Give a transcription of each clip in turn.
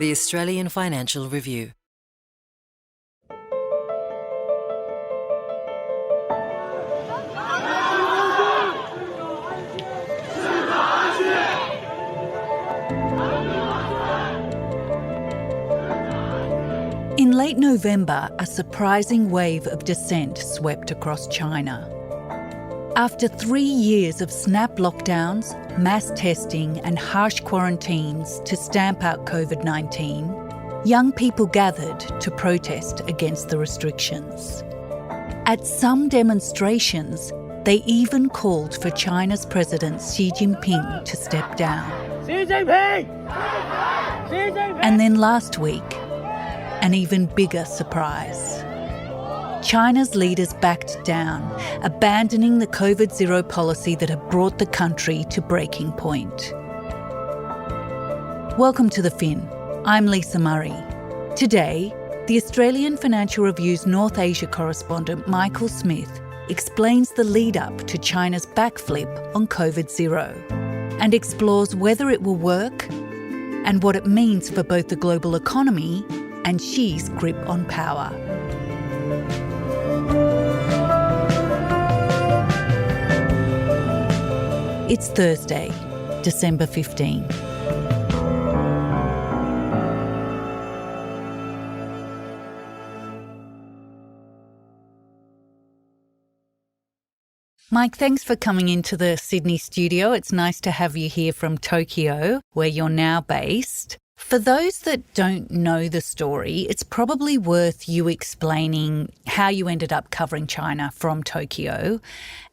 The Australian Financial Review. In late November, a surprising wave of dissent swept across China. After 3 years of snap lockdowns, mass testing and harsh quarantines to stamp out COVID-19, young people gathered to protest against the restrictions. At some demonstrations, they even called for China's President Xi Jinping to step down. Xi Jinping! Xi Jinping! And then last week, an even bigger surprise. China's leaders backed down, abandoning the COVID-0 policy that had brought the country to breaking point. Welcome to The Fin. I'm Lisa Murray. Today, the Australian Financial Review's North Asia correspondent Michael Smith explains the lead-up to China's backflip on COVID-0 and explores whether it will work and what it means for both the global economy and Xi's grip on power. It's Thursday, December 15. Mike, thanks for coming into the Sydney studio. It's nice to have you here from Tokyo, where you're now based. For those that don't know the story, it's probably worth you explaining how you ended up covering China from Tokyo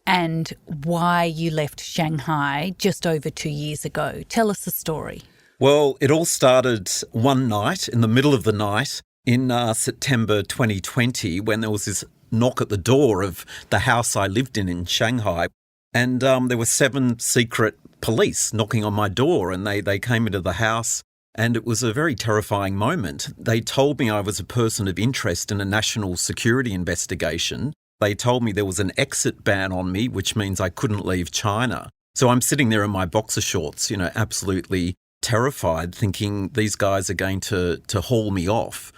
and why you left Shanghai just over 2 years ago. Tell us the story. Well, it all started one night, in the middle of the night, in September 2020, when there was this knock at the door of the house I lived in Shanghai. And there were 7 secret police knocking on my door, and they came into the house. And it was a very terrifying moment. They told me I was a person of interest in a national security investigation. They told me there was an exit ban on me, which means I couldn't leave China. So I'm sitting there in my boxer shorts, absolutely terrified, thinking these guys are going to haul me off.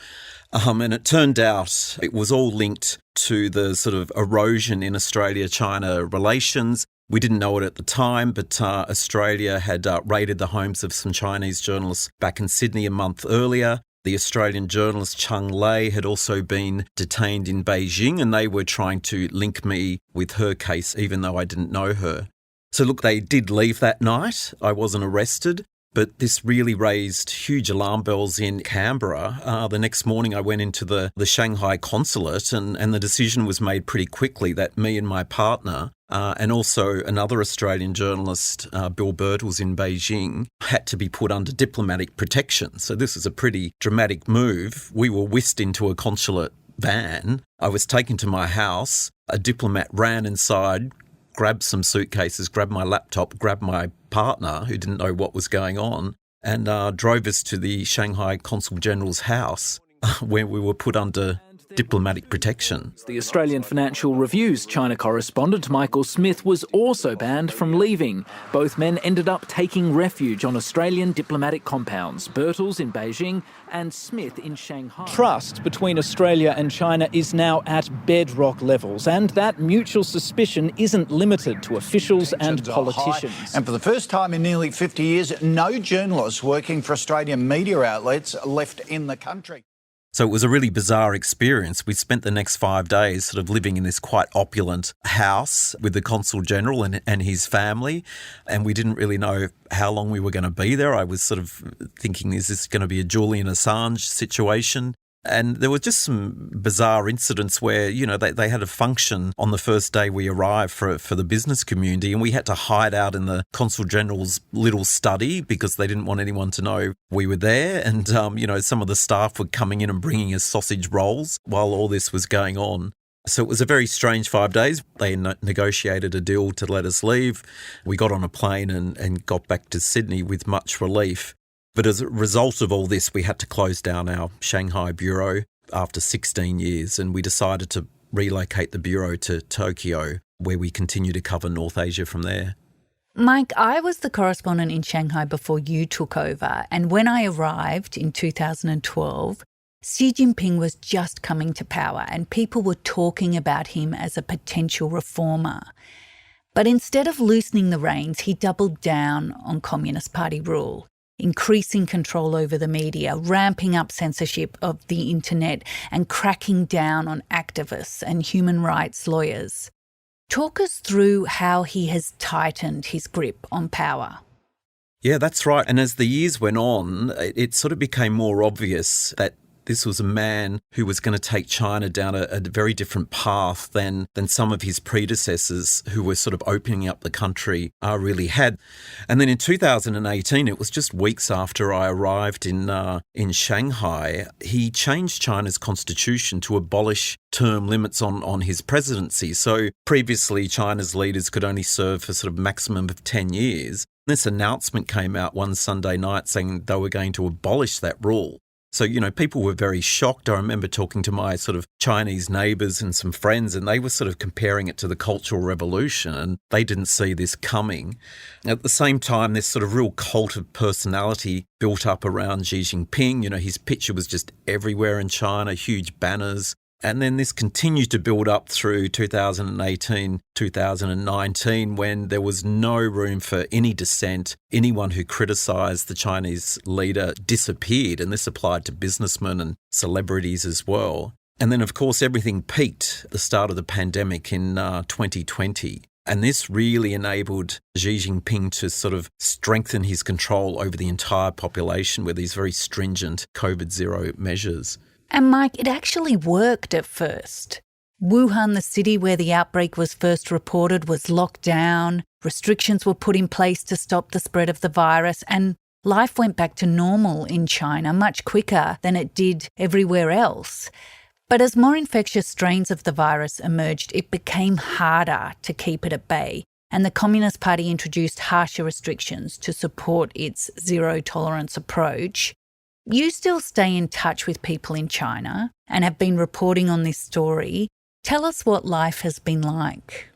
And it turned out it was all linked to the sort of erosion in Australia-China relations. We didn't know it at the time, but Australia had raided the homes of some Chinese journalists back in Sydney a month earlier. The Australian journalist Cheng Lei had also been detained in Beijing, and they were trying to link me with her case, even though I didn't know her. So look, they did leave that night. I wasn't arrested, but this really raised huge alarm bells in Canberra. The next morning I went into the Shanghai consulate, and the decision was made pretty quickly that me and my partner and also another Australian journalist, Bill Birtles in Beijing, had to be put under diplomatic protection. So this is a pretty dramatic move. We were whisked into a consulate van. I was taken to my house. A diplomat ran inside, grabbed some suitcases, grabbed my laptop, grabbed my partner, who didn't know what was going on, and drove us to the Shanghai Consul General's house, where we were put under diplomatic protection. The Australian Financial Review's China correspondent Michael Smith was also banned from leaving. Both men ended up taking refuge on Australian diplomatic compounds, Birtles in Beijing and Smith in Shanghai. Trust between Australia and China is now at bedrock levels, and that mutual suspicion isn't limited to officials and politicians. And for the first time in nearly 50 years, no journalists working for Australian media outlets left in the country. So it was a really bizarre experience. We spent the next 5 days sort of living in this quite opulent house with the Consul General and his family, and we didn't really know how long we were going to be there. I was sort of thinking, is this going to be a Julian Assange situation? And there were just some bizarre incidents where, they had a function on the first day we arrived for the business community, and we had to hide out in the Consul General's little study because they didn't want anyone to know we were there. And, some of the staff were coming in and bringing us sausage rolls while all this was going on. So it was a very strange 5 days. They negotiated a deal to let us leave. We got on a plane and got back to Sydney with much relief. But as a result of all this, we had to close down our Shanghai bureau after 16 years, and we decided to relocate the bureau to Tokyo, where we continue to cover North Asia from there. Mike, I was the correspondent in Shanghai before you took over, and when I arrived in 2012, Xi Jinping was just coming to power and people were talking about him as a potential reformer. But instead of loosening the reins, he doubled down on Communist Party rule, increasing control over the media, ramping up censorship of the internet and cracking down on activists and human rights lawyers. Talk us through how he has tightened his grip on power. Yeah, that's right. And as the years went on, it sort of became more obvious that this was a man who was going to take China down a very different path than some of his predecessors who were sort of opening up the country really had. And then in 2018, it was just weeks after I arrived in Shanghai, he changed China's constitution to abolish term limits on his presidency. So previously, China's leaders could only serve for sort of maximum of 10 years. This announcement came out one Sunday night saying they were going to abolish that rule. So, people were very shocked. I remember talking to my sort of Chinese neighbours and some friends, and they were sort of comparing it to the Cultural Revolution, and they didn't see this coming. At the same time, this sort of real cult of personality built up around Xi Jinping. His picture was just everywhere in China, huge banners. And then this continued to build up through 2018, 2019, when there was no room for any dissent. Anyone who criticised the Chinese leader disappeared, and this applied to businessmen and celebrities as well. And then, of course, everything peaked at the start of the pandemic in 2020. And this really enabled Xi Jinping to sort of strengthen his control over the entire population with these very stringent COVID-0 measures. And Mike, it actually worked at first. Wuhan, the city where the outbreak was first reported, was locked down. Restrictions were put in place to stop the spread of the virus, and life went back to normal in China much quicker than it did everywhere else. But as more infectious strains of the virus emerged, it became harder to keep it at bay, and the Communist Party introduced harsher restrictions to support its zero-tolerance approach. You still stay in touch with people in China and have been reporting on this story. Tell us what life has been like.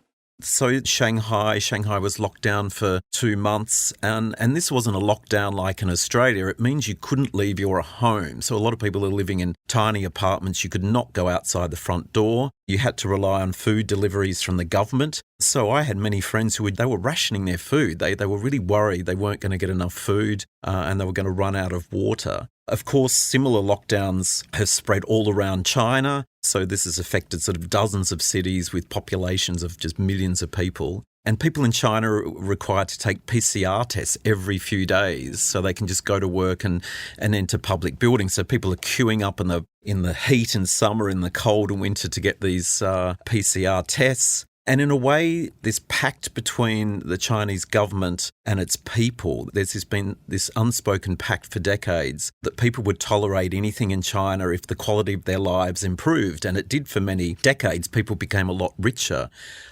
So Shanghai was locked down for 2 months, and this wasn't a lockdown like in Australia. It means you couldn't leave your home. So a lot of people are living in tiny apartments. You could not go outside the front door. You had to rely on food deliveries from the government. So I had many friends who they were rationing their food. They were really worried they weren't going to get enough food and they were going to run out of water. Of course, similar lockdowns have spread all around China. So this has affected sort of dozens of cities with populations of just millions of people. And people in China are required to take PCR tests every few days so they can just go to work and enter public buildings. So people are queuing up in the heat in summer, in the cold and winter to get these PCR tests. And in a way, this pact between the Chinese government and its people, there's been this unspoken pact for decades that people would tolerate anything in China if the quality of their lives improved. And it did for many decades. People became a lot richer.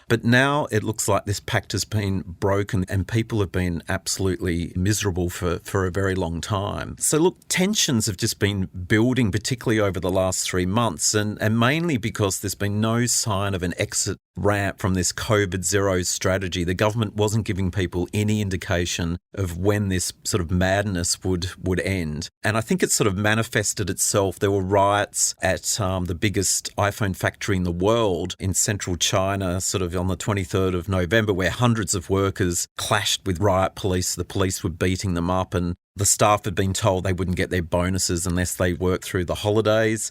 But now it looks like this pact has been broken and people have been absolutely miserable for a very long time. So look, tensions have just been building, particularly over the last 3 months, and mainly because there's been no sign of an exit ramp from this COVID-0 strategy. The government wasn't giving people any indication of when this sort of madness would end. And I think it sort of manifested itself. There were riots at the biggest iPhone factory in the world in central China, sort of on the 23rd of November, where hundreds of workers clashed with riot police. The police were beating them up and the staff had been told they wouldn't get their bonuses unless they worked through the holidays.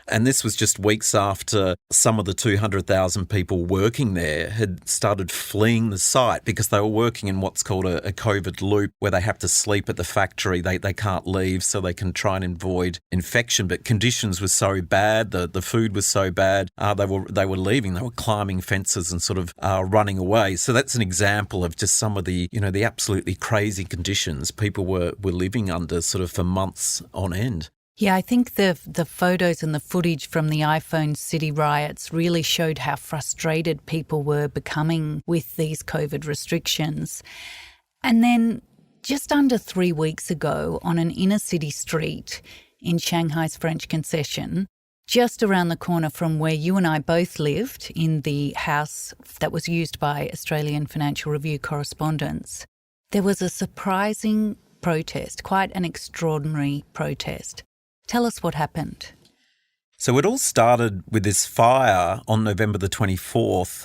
And this was just weeks after some of the 200,000 people working there had started fleeing the site because they were working in what's called a COVID loop where they have to sleep at the factory. They can't leave so they can try and avoid infection. But conditions were so bad, the food was so bad, they were leaving. They were climbing fences and sort of running away. So that's an example of just some of the absolutely crazy conditions people were living under sort of for months on end. Yeah, I think the photos and the footage from the iPhone city riots really showed how frustrated people were becoming with these COVID restrictions. And then just under 3 weeks ago, on an inner city street in Shanghai's French concession, just around the corner from where you and I both lived, in the house that was used by Australian Financial Review correspondents, there was a surprising protest, quite an extraordinary protest. Tell us what happened. So it all started with this fire on November the 24th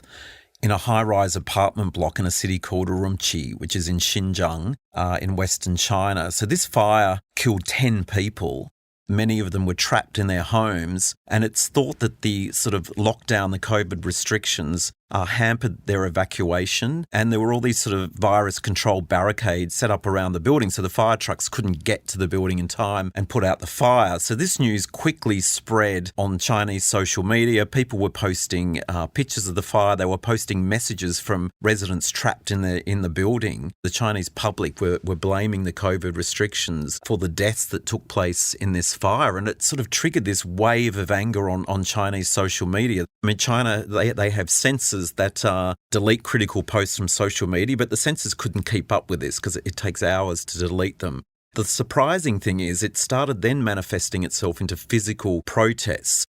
in a high-rise apartment block in a city called Urumqi, which is in Xinjiang, in western China. So this fire killed 10 people. Many of them were trapped in their homes, and it's thought that the sort of lockdown, the COVID restrictions, hampered their evacuation, and there were all these sort of virus control barricades set up around the building so the fire trucks couldn't get to the building in time and put out the fire. So this news quickly spread on Chinese social media. People were posting pictures of the fire. They were posting messages from residents trapped in the building. The Chinese public were blaming the COVID restrictions for the deaths that took place in this fire, and it sort of triggered this wave of anger on Chinese social media. I mean, China, they have censors that delete critical posts from social media, but the censors couldn't keep up with this because it takes hours to delete them. The surprising thing is it started then manifesting itself into physical protests.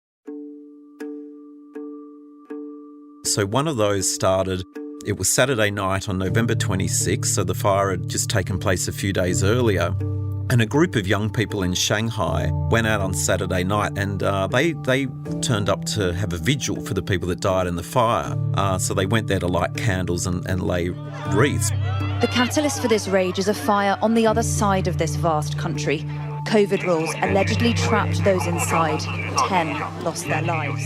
So one of those started, it was Saturday night on November 26th, so the fire had just taken place a few days earlier. And a group of young people in Shanghai went out on Saturday night, and they turned up to have a vigil for the people that died in the fire. So they went there to light candles and lay wreaths. The catalyst for this rage is a fire on the other side of this vast country. COVID rules allegedly trapped those inside. 10 lost their lives.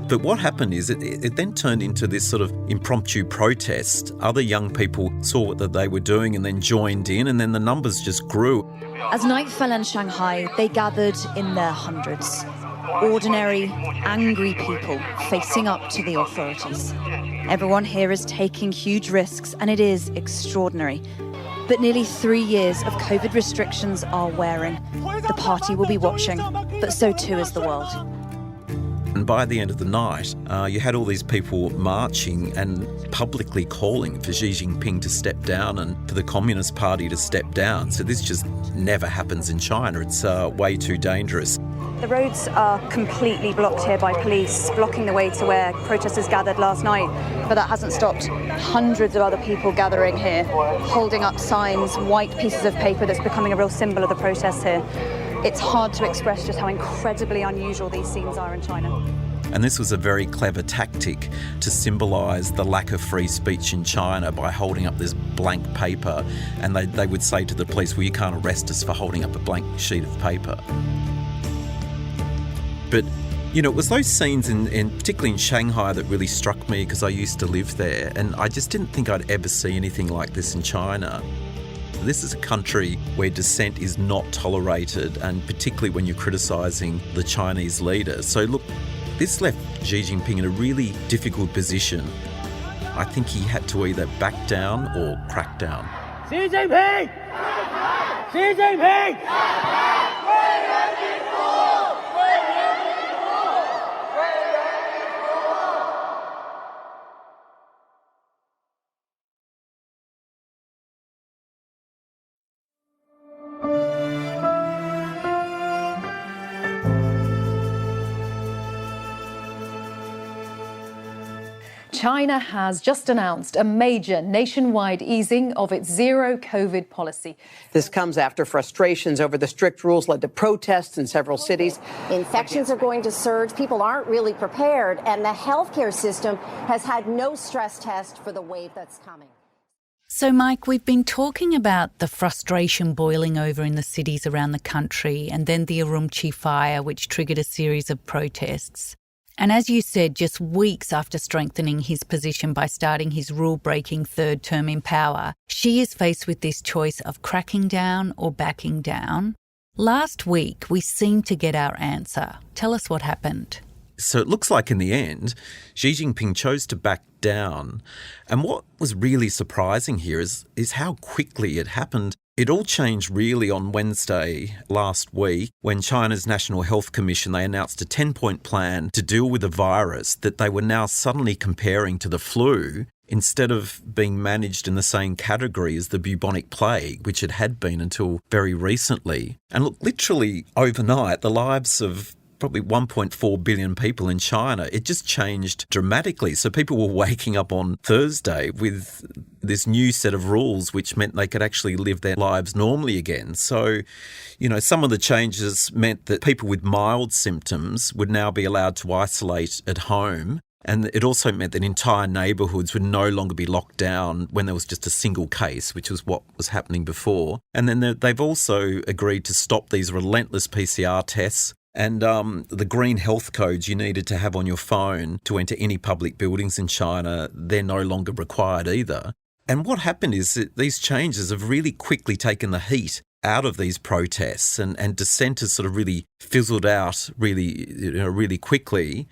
But what happened is it then turned into this sort of impromptu protest. Other young people saw what they were doing and then joined in, and then the numbers just grew. As night fell in Shanghai, they gathered in their hundreds. Ordinary, angry people facing up to the authorities. Everyone here is taking huge risks, and it is extraordinary. But nearly 3 years of COVID restrictions are wearing. The party will be watching, but so too is the world. And by the end of the night, you had all these people marching and publicly calling for Xi Jinping to step down and for the Communist Party to step down. So this just never happens in China. It's way too dangerous. The roads are completely blocked here by police, blocking the way to where protesters gathered last night. But that hasn't stopped hundreds of other people gathering here, holding up signs, white pieces of paper that's becoming a real symbol of the protests here. It's hard to express just how incredibly unusual these scenes are in China. And this was a very clever tactic to symbolise the lack of free speech in China by holding up this blank paper. And they would say to the police, well, you can't arrest us for holding up a blank sheet of paper. But, you know, it was those scenes, particularly in Shanghai, that really struck me because I used to live there. And I just didn't think I'd ever see anything like this in China. This is a country where dissent is not tolerated, and particularly when you're criticising the Chinese leader. So look, this left Xi Jinping in a really difficult position. I think he had to either back down or crack down. Xi Jinping! Xi Jinping! China has just announced a major nationwide easing of its zero COVID policy. This comes after frustrations over the strict rules led to protests in several cities. Infections are going to surge. People aren't really prepared, and the healthcare system has had no stress test for the wave that's coming. So, Mike, we've been talking about the frustration boiling over in the cities around the country, and then the Urumqi fire, which triggered a series of protests. And as you said, just weeks after strengthening his position by starting his rule-breaking third term in power, Xi is faced with this choice of cracking down or backing down. Last week, we seemed to get our answer. Tell us what happened. So it looks like in the end, Xi Jinping chose to back down. And what was really surprising here is how quickly it happened. It all changed really on Wednesday last week when China's National Health Commission, they announced a 10-point plan to deal with a virus that they were now suddenly comparing to the flu instead of being managed in the same category as the bubonic plague, which it had been until very recently. And look, literally overnight, the lives of probably 1.4 billion people in China, it just changed dramatically. So people were waking up on Thursday with this new set of rules, which meant they could actually live their lives normally again. So, some of the changes meant that people with mild symptoms would now be allowed to isolate at home. And it also meant that entire neighbourhoods would no longer be locked down when there was just a single case, which was what was happening before. And then they've also agreed to stop these relentless PCR tests and the green health codes you needed to have on your phone to enter any public buildings in China, they're no longer required either. And what happened is that these changes have really quickly taken the heat out of these protests, and dissent has sort of really fizzled out really quickly.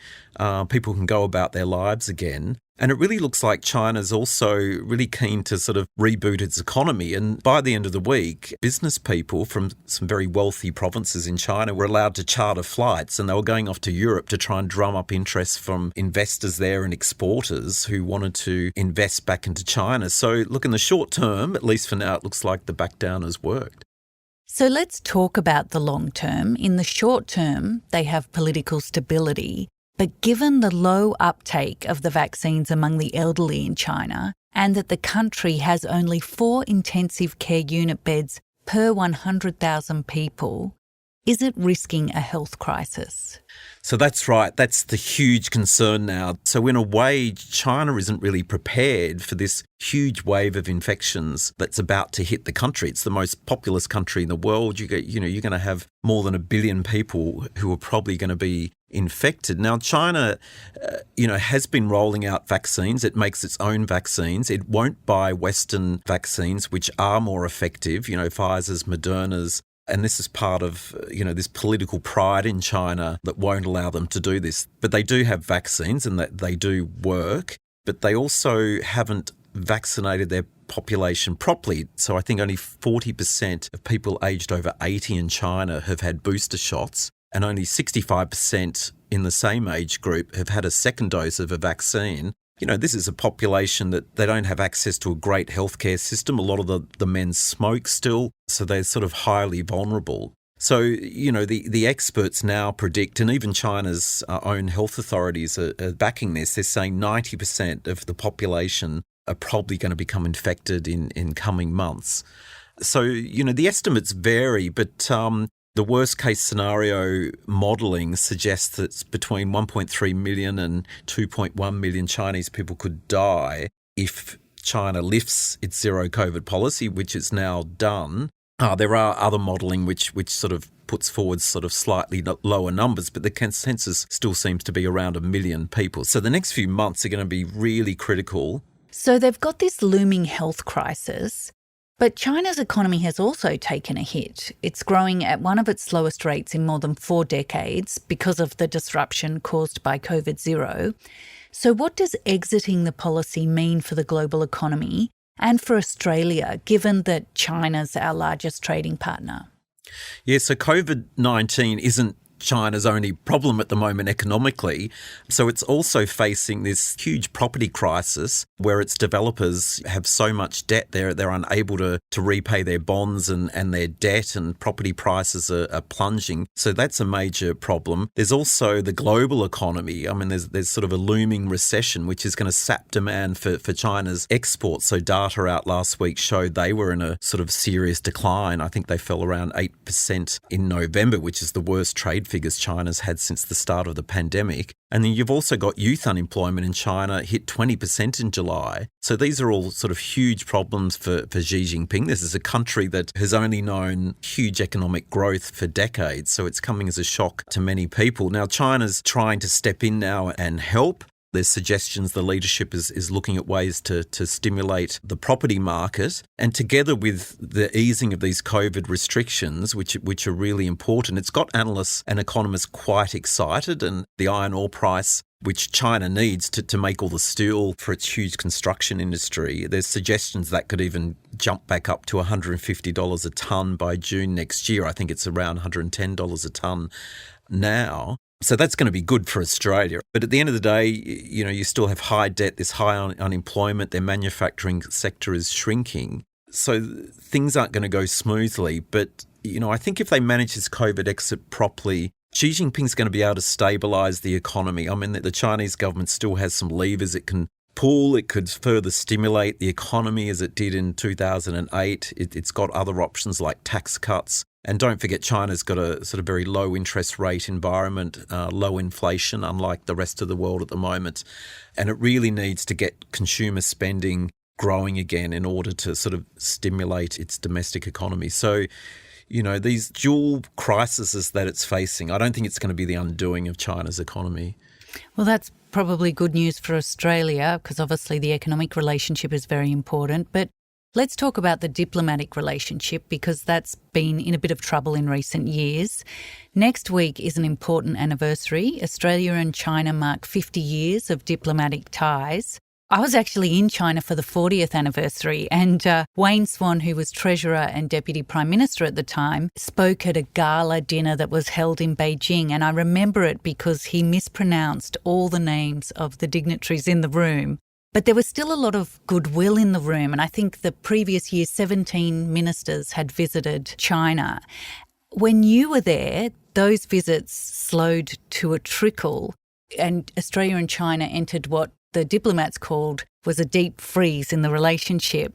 People can go about their lives again. And it really looks like China's also really keen to sort of reboot its economy. And by the end of the week, business people from some very wealthy provinces in China were allowed to charter flights, and they were going off to Europe to try and drum up interest from investors there and exporters who wanted to invest back into China. So look, in the short term, at least for now, it looks like the back down has worked. So let's talk about the long term. In the short term, they have political stability. But given the low uptake of the vaccines among the elderly in China, and that the country has only 4 intensive care unit beds per 100,000 people, is it risking a health crisis? So that's right. That's the huge concern now. So in a way, China isn't really prepared for this huge wave of infections that's about to hit the country. It's the most populous country in the world. You're going to have more than 1 billion people who are probably going to be infected. Now, China, has been rolling out vaccines. It makes its own vaccines. It won't buy Western vaccines, which are more effective, Pfizer's, Moderna's. And this is part of, this political pride in China that won't allow them to do this. But they do have vaccines and that they do work, but they also haven't vaccinated their population properly. So I think only 40% of people aged over 80 in China have had booster shots, and only 65% in the same age group have had a second dose of a vaccine. This is a population that they don't have access to a great healthcare system. A lot of the men smoke still, so they're sort of highly vulnerable. So, the experts now predict, and even China's own health authorities are backing this, they're saying 90% of the population are probably going to become infected in coming months. So, the estimates vary, but the worst case scenario modelling suggests that between 1.3 million and 2.1 million Chinese people could die if China lifts its zero COVID policy, which it's now done. There are other modelling which sort of puts forward sort of slightly lower numbers, but the consensus still seems to be around 1 million people. So the next few months are going to be really critical. So they've got this looming health crisis. But China's economy has also taken a hit. It's growing at one of its slowest rates in more than 4 decades because of the disruption caused by COVID-0. So what does exiting the policy mean for the global economy and for Australia, given that China's our largest trading partner? Yeah, so COVID-19 isn't China's only problem at the moment economically. So it's also facing this huge property crisis where its developers have so much debt they're unable to repay their bonds and their debt, and property prices are plunging. So that's a major problem. There's also the global economy. I mean, there's sort of a looming recession which is going to sap demand for China's exports. So data out last week showed they were in a sort of serious decline. I think they fell around 8% in November, which is the worst trade figures China's had since the start of the pandemic. And then you've also got youth unemployment in China hit 20% in July. So these are all sort of huge problems for Xi Jinping. This is a country that has only known huge economic growth for decades. So it's coming as a shock to many people. Now, China's trying to step in now and help. There's suggestions the leadership is looking at ways to stimulate the property market. And together with the easing of these COVID restrictions, which are really important, it's got analysts and economists quite excited. And the iron ore price, which China needs to make all the steel for its huge construction industry, there's suggestions that could even jump back up to $150 a tonne by June next year. I think it's around $110 a tonne now. So that's going to be good for Australia. But at the end of the day, you still have high debt, there's high unemployment, their manufacturing sector is shrinking. So things aren't going to go smoothly. But, I think if they manage this COVID exit properly, Xi Jinping's going to be able to stabilise the economy. I mean, the Chinese government still has some levers it can pull. It could further stimulate the economy as it did in 2008. It's got other options like tax cuts. And don't forget, China's got a sort of very low interest rate environment, low inflation, unlike the rest of the world at the moment. And it really needs to get consumer spending growing again in order to sort of stimulate its domestic economy. So, you know, these dual crises that it's facing, I don't think it's going to be the undoing of China's economy. Well, that's probably good news for Australia because obviously the economic relationship is very important. But let's talk about the diplomatic relationship because that's been in a bit of trouble in recent years. Next week is an important anniversary. Australia and China mark 50 years of diplomatic ties. I was actually in China for the 40th anniversary and Wayne Swan, who was Treasurer and Deputy Prime Minister at the time, spoke at a gala dinner that was held in Beijing, and I remember it because he mispronounced all the names of the dignitaries in the room. But there was still a lot of goodwill in the room, and I think the previous year 17 ministers had visited China. When you were there, those visits slowed to a trickle and Australia and China entered what the diplomats called was a deep freeze in the relationship.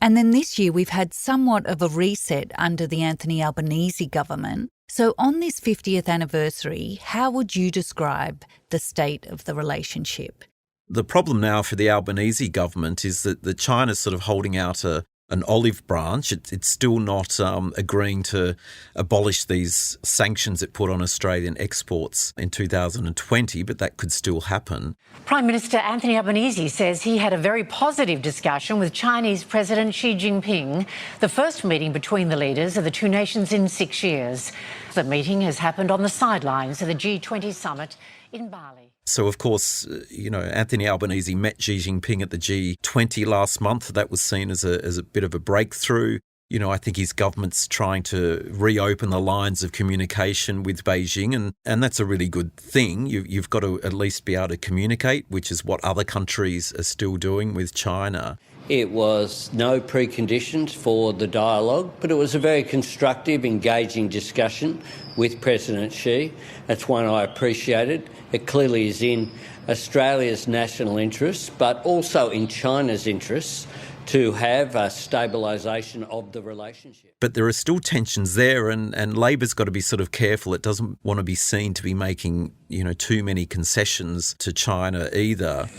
And then this year we've had somewhat of a reset under the Anthony Albanese government. So on this 50th anniversary, how would you describe the state of the relationship? The problem now for the Albanese government is that China's sort of holding out an olive branch. It's still not agreeing to abolish these sanctions it put on Australian exports in 2020, but that could still happen. Prime Minister Anthony Albanese says he had a very positive discussion with Chinese President Xi Jinping, the first meeting between the leaders of the two nations in 6 years. The meeting has happened on the sidelines of the G20 summit in Bali. So, of course, you know, Anthony Albanese met Xi Jinping at the G20 last month. That was seen as a bit of a breakthrough. You know, I think his government's trying to reopen the lines of communication with Beijing, and that's a really good thing. You've got to at least be able to communicate, which is what other countries are still doing with China. It was no preconditions for the dialogue, but it was a very constructive, engaging discussion with President Xi. That's one I appreciated. It clearly is in Australia's national interests, but also in China's interests to have a stabilisation of the relationship. But there are still tensions there, and Labor's got to be sort of careful. It doesn't want to be seen to be making, you know, too many concessions to China either.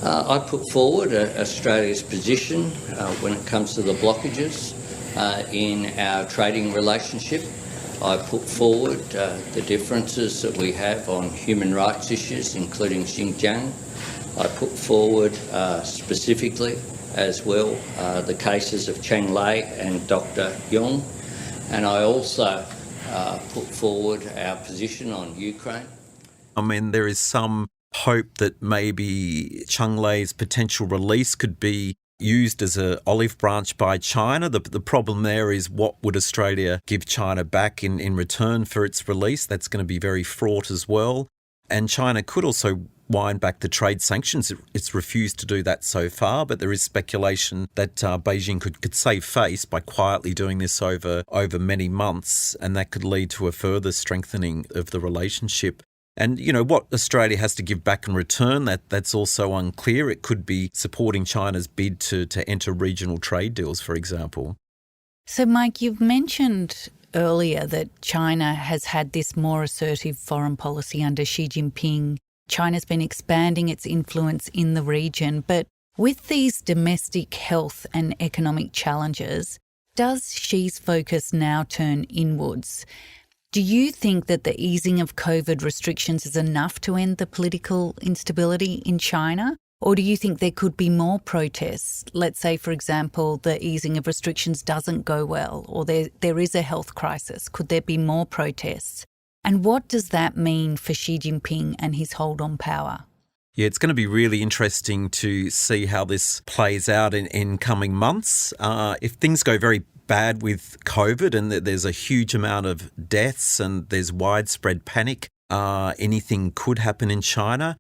I put forward Australia's position when it comes to the blockages in our trading relationship. I put forward the differences that we have on human rights issues, including Xinjiang. I put forward specifically as well the cases of Cheng Lei and Dr. Yong. And I also put forward our position on Ukraine. I mean, there is some hope that maybe Cheng Lei's potential release could be used as an olive branch by China. The problem there is, what would Australia give China back in return for its release? That's going to be very fraught as well. And China could also wind back the trade sanctions. It's refused to do that so far, but there is speculation that Beijing could save face by quietly doing this over many months, and that could lead to a further strengthening of the relationship. And, you know, what Australia has to give back in return, that's also unclear. It could be supporting China's bid to enter regional trade deals, for example. So, Mike, you've mentioned earlier that China has had this more assertive foreign policy under Xi Jinping. China's been expanding its influence in the region. But with these domestic health and economic challenges, does Xi's focus now turn inwards? Do you think that the easing of COVID restrictions is enough to end the political instability in China? Or do you think there could be more protests? Let's say, for example, the easing of restrictions doesn't go well, or there is a health crisis. Could there be more protests? And what does that mean for Xi Jinping and his hold on power? Yeah, it's going to be really interesting to see how this plays out in coming months. If things go very bad with COVID and there's a huge amount of deaths and there's widespread panic, anything could happen in China.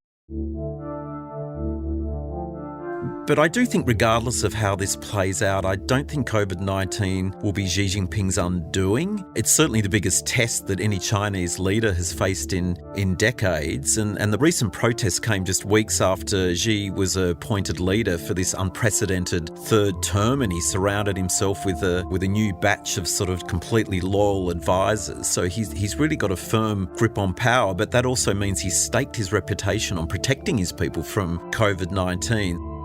But I do think regardless of how this plays out, I don't think COVID-19 will be Xi Jinping's undoing. It's certainly the biggest test that any Chinese leader has faced in decades. And the recent protests came just weeks after Xi was appointed leader for this unprecedented third term, and he surrounded himself with a new batch of sort of completely loyal advisors. So he's really got a firm grip on power, but that also means he's staked his reputation on protecting his people from COVID-19.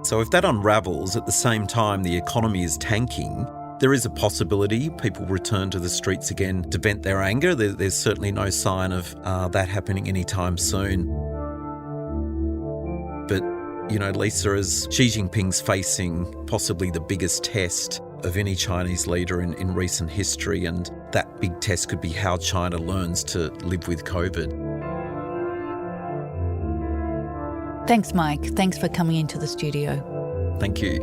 So if that unravels at the same time the economy is tanking, there is a possibility people return to the streets again to vent their anger. There's certainly no sign of that happening anytime soon. But, Lisa, as Xi Jinping's facing possibly the biggest test of any Chinese leader in recent history, and that big test could be how China learns to live with COVID. Thanks, Mike. Thanks for coming into the studio. Thank you.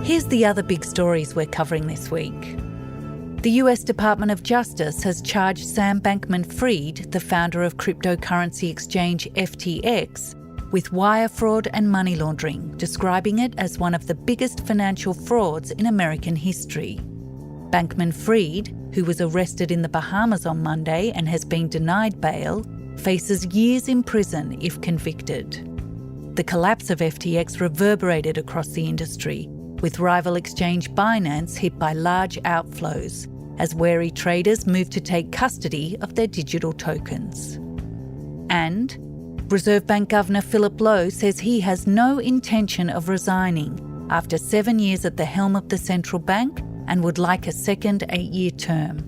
Here's the other big stories we're covering this week. The US Department of Justice has charged Sam Bankman-Fried, the founder of cryptocurrency exchange FTX, with wire fraud and money laundering, describing it as one of the biggest financial frauds in American history. Bankman-Fried, who was arrested in the Bahamas on Monday and has been denied bail, faces years in prison if convicted. The collapse of FTX reverberated across the industry, with rival exchange Binance hit by large outflows, as wary traders moved to take custody of their digital tokens. And Reserve Bank Governor Philip Lowe says he has no intention of resigning after 7 years at the helm of the central bank and would like a second 8-year term.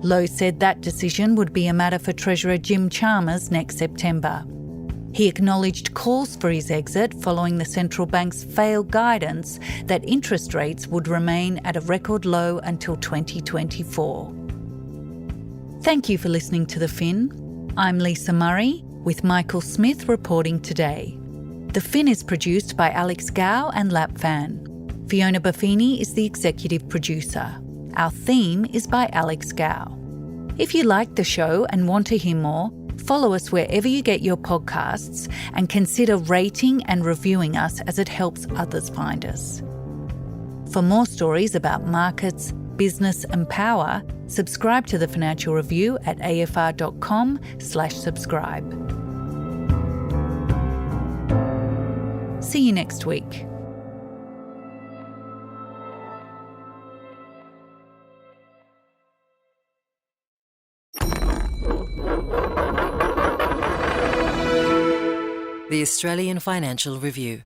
Lowe said that decision would be a matter for Treasurer Jim Chalmers next September. He acknowledged calls for his exit following the central bank's failed guidance that interest rates would remain at a record low until 2024. Thank you for listening to The Fin. I'm Lisa Murray, with Michael Smith reporting today. The Fin is produced by Alex Gao and Lap Fan. Fiona Buffini is the executive producer. Our theme is by Alex Gao. If you like the show and want to hear more, follow us wherever you get your podcasts and consider rating and reviewing us as it helps others find us. For more stories about markets, business and power, subscribe to The Financial Review at afr.com/subscribe. See you next week. The Australian Financial Review.